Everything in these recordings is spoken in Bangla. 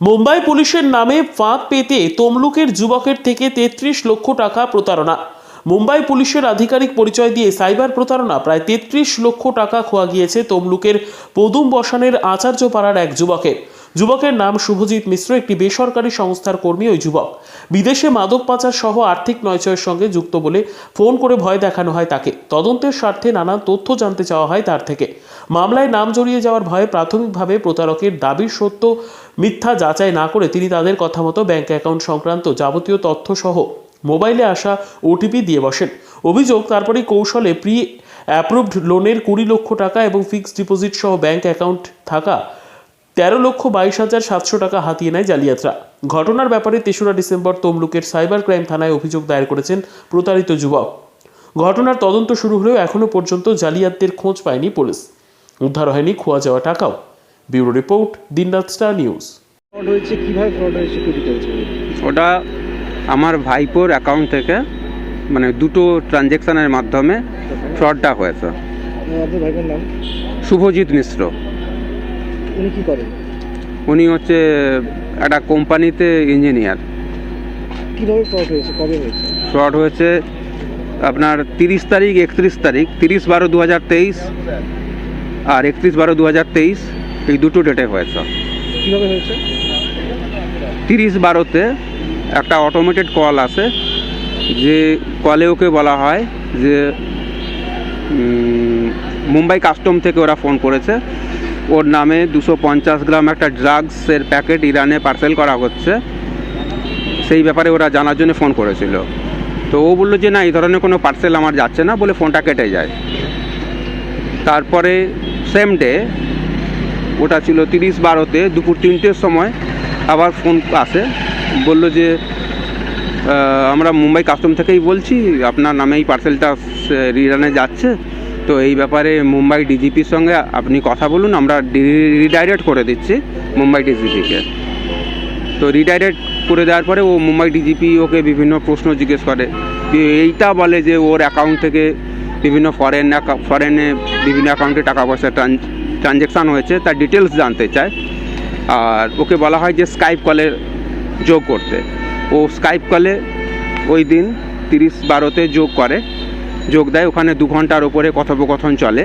মুম্বাই পুলিশের নামে ফাঁদ পেতে তমলুকের যুবকের থেকে ৩৩ লক্ষ টাকা প্রতারণা। মুম্বাই পুলিশের আধিকারিক পরিচয় দিয়ে সাইবার প্রতারণা। প্রায় ৩৩ লক্ষ টাকা খোয়া গিয়েছে তমলুকের পদুম বসানের আচার্যপাড়ার এক যুবকের নাম শুভজিৎ মিশ্র। একটি বেসরকারি সংস্থার কর্মী ওই যুবক। বিদেশে মাদক পাচার সহ আর্থিক নয়চয়ের সঙ্গে যুক্ত বলে ফোন করে ভয় দেখানো হয় তাকে। তদন্তের স্বার্থে নানান তথ্য জানতে চাওয়া হয় তার থেকে। মামলায় নাম জড়িয়ে যাওয়ার ভয়ে প্রাথমিকভাবে প্রতারকের দাবির সত্য মিথ্যা যাচাই না করে তিনি তাদের কথা মতো ব্যাংক অ্যাকাউন্ট সংক্রান্ত যাবতীয় তথ্য সহ মোবাইলে আসা ওটিপি দিয়ে বসেন। অভিযোগ, তারপরে কৌশলে প্রি অ্যাপ্রুভড লোনের ২০ লক্ষ টাকা এবং ফিক্সড ডিপোজিট সহ ব্যাংক অ্যাকাউন্ট থাকা ১৩,২২,৭০০ টাকা হাতিয়ে নেয় জালিয়াতরা। ঘটনার ব্যাপারে ৩রা ডিসেম্বর তমলুকের সাইবার ক্রাইম থানায় অভিযোগ দায়ের করেছেন প্রতারিত যুবক। ঘটনার তদন্ত শুরু হলেও এখনও পর্যন্ত জালিয়াতদের খোঁজ পায়নি পুলিশ। উদ্ধার হয়নি খোয়া যাওয়া টাকাও। ব্যুরো রিপোর্ট, দিনরাত স্টার নিউজ। ওটা আমার ভাইপোর অ্যাকাউন্ট থেকে মানে দুটো ট্রানজ্যাকশনের মাধ্যমে ফ্রডটা হয়েছে। আপনার ভাইপোর নাম? শুভজিৎ মিশ্র। উনি কি করেন? উনি হচ্ছে একটা কোম্পানিতে ইঞ্জিনিয়ার। কীভাবে ফ্রড হয়েছে, কবে হয়েছে? ফ্রড হয়েছে আপনার 30 তারিখ, 31 তারিখ, 30/12/2023 আর 31/12/2023, এই দুটো ডেটে হয়েছে। কীভাবে হয়েছে? 30/12-তে একটা অটোমেটেড কল আসে, যে কলে ওকে বলা হয় যে মুম্বাই কাস্টম থেকে ওরা ফোন করেছে, ওর নামে 250 গ্রাম একটা ড্রাগসের প্যাকেট ইরানে পার্সেল করা হচ্ছে, সেই ব্যাপারে ওরা জানার জন্য ফোন করেছিল। তো ও বললো যে না, এই ধরনের কোনো পার্সেল আমার যাচ্ছে না, বলে ফোনটা কেটে যায়। তারপরে সেম ডে, ওটা ছিল 30/12-তে দুপুর 3টের সময় আবার ফোন আসে, বলল যে আমরা মুম্বাই কাস্টম থেকেই বলছি, আপনার নামে এই পার্সেলটা ইরানে যাচ্ছে, তো এই ব্যাপারে মুম্বাই ডিজিপির সঙ্গে আপনি কথা বলুন, আমরা রিডাইরেক্ট করে দিচ্ছি মুম্বাই ডিজিপিকে। তো রিডাইরেক্ট করে দেওয়ার পরে ও মুম্বাই ডিজিপি ওকে বিভিন্ন প্রশ্ন জিজ্ঞেস করে। এইটা বলে যে ওর অ্যাকাউন্ট থেকে বিভিন্ন ফরেনে বিভিন্ন অ্যাকাউন্টে টাকা পয়সা ট্রানজ্যাকশান হয়েছে, তার ডিটেলস জানতে চায়। আর ওকে বলা হয় যে স্কাইপ কলে যোগ করতে। ও স্কাইপ কলে ওই দিন 30/12-তে যোগ দেয়। ওখানে 2 ঘন্টার ওপরে কথোপকথন চলে।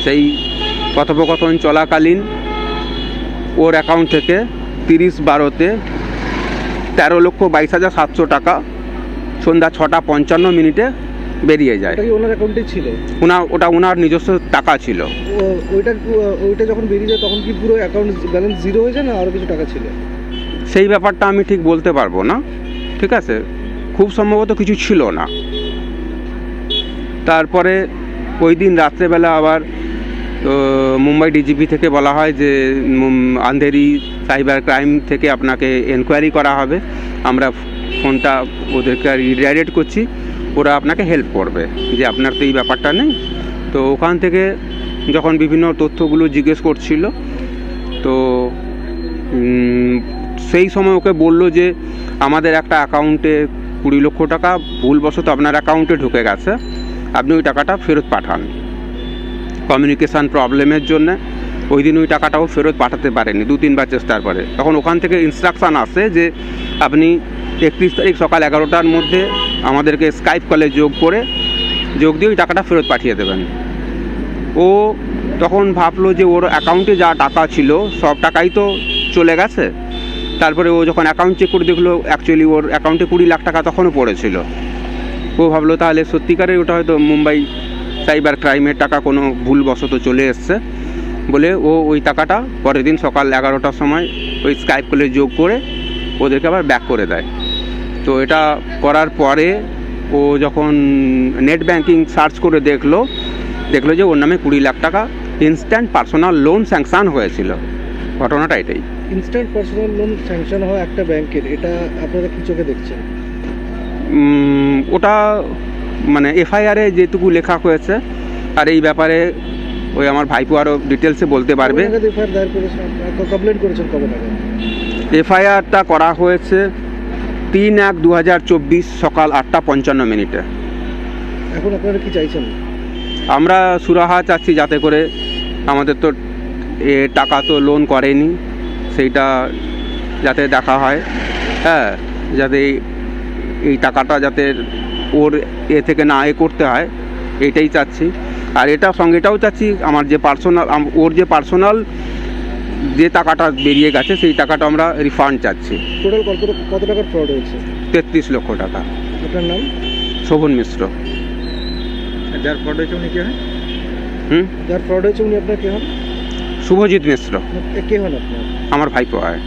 সেই কথোপকথন চলাকালীন ওর অ্যাকাউন্ট থেকে 30/12-তে 13,22,700 টাকা সন্ধ্যা 6:55 বেরিয়ে যায়। ওনার অ্যাকাউন্টে ছিল? ওটা ওনার নিজস্ব টাকা ছিল। ওইটা যখন বেরিয়ে যায় তখন কি পুরো অ্যাকাউন্ট ব্যালেন্স জিরো হয়ে যায়, না আরও কিছু টাকা ছিল? সেই ব্যাপারটা আমি ঠিক বলতে পারবো না, ঠিক আছে, খুব সম্ভবত কিছু ছিল না। তারপরে ওই দিন রাত্রেবেলা আবার মুম্বাই ডিজিপি থেকে বলা হয় যে আন্ধেরি সাইবার ক্রাইম থেকে আপনাকে এনকোয়ারি করা হবে, আমরা ফোনটা ওদেরকে রিডাইরেক্ট করছি, ওরা আপনাকে হেল্প করবে, যে আপনার তো এই ব্যাপারটা নেই। তো ওখান থেকে যখন বিভিন্ন তথ্যগুলো জিজ্ঞেস করছিল, তো সেই সময় ওকে বলল যে আমাদের একটা অ্যাকাউন্টে 20 লক্ষ টাকা ভুলবশত আপনার অ্যাকাউন্টে ঢুকে গেছে, আপনি ওই টাকাটা ফেরত পাঠান। কমিউনিকেশান প্রবলেমের জন্য ওই দিন ওই টাকাটাও ফেরত পাঠাতে পারেনি 2-3 বার চেষ্টার পরে। তখন ওখান থেকে ইনস্ট্রাকশান আসে যে আপনি 31 তারিখ সকাল 11টার মধ্যে আমাদেরকে স্কাইপ কলে যোগ দিয়ে ওই টাকাটা ফেরত পাঠিয়ে দেবেন। ও তখন ভাবলো যে ওর অ্যাকাউন্টে যা টাকা ছিল সব টাকাই তো চলে গেছে। তারপরে ও যখন অ্যাকাউন্ট চেক করে দেখলো অ্যাকচুয়ালি ওর অ্যাকাউন্টে 20 লাখ টাকা তখনও পড়েছিল। ও ভাবলো তাহলে সত্যিকারের ওটা হয়তো মুম্বাই সাইবার ক্রাইমের টাকা কোনো ভুলবশত চলে এসছে, বলে ও ওই টাকাটা পরের দিন সকাল 11টার সময় ওই স্কাইপ কলে যোগ করে ওদেরকে আবার ব্যাক করে দেয়। তো এটা করার পরে ও যখন নেট ব্যাঙ্কিং সার্চ করে দেখলো যে ওর নামে 20 লাখ টাকা ইনস্ট্যান্ট পার্সোনাল লোন স্যাংশন হয়েছিল। ঘটনাটা এটাই। ইনস্ট্যান্ট পার্সোনাল লোন স্যাংশন হয় একটা ব্যাংকের, এটা আপনারা কি চোখে দেখছেন? ওটা মানে এফআইআরে যেটুকু লেখা হয়েছে, আর এই ব্যাপারে ওই আমার ভাইপো আরও ডিটেলসে বলতে পারবে। এফআইআর দায়ের করেছেন, কমপ্লেন করেছেন কবে নাগাদ? এফআইআরটা করা হয়েছে 3/1/2024 সকাল 8:55। এখন আপনারা কি চাইছেন? আমরা সুরাহা চাচ্ছি, যাতে করে আমাদের তো টাকা তো লোন করেনি, সেইটা যাতে দেখা হয়, হ্যাঁ, যাতে এই টাকাটা যাতে ওর থেকে না করতে হয়, এইটাই চাচ্ছি। আর সঙ্গে এটাও চাচ্ছি আমার যে ওর যে পার্সোনাল যে টাকাটা বেরিয়ে গেছে সেই টাকাটা আমরা রিফান্ড চাচ্ছি। টোটাল কত টাকার ফ্রড হয়েছে? 33 লক্ষ টাকা। আপনার নাম? শোভন মিশ্র। যার ফ্রড হয়েছে উনি কে হন? যার ফ্রড হয়েছে উনি আপনার কে হন? শুভজিৎ মিশ্র। কে হন আপনার? আমার ভাইপো হয়।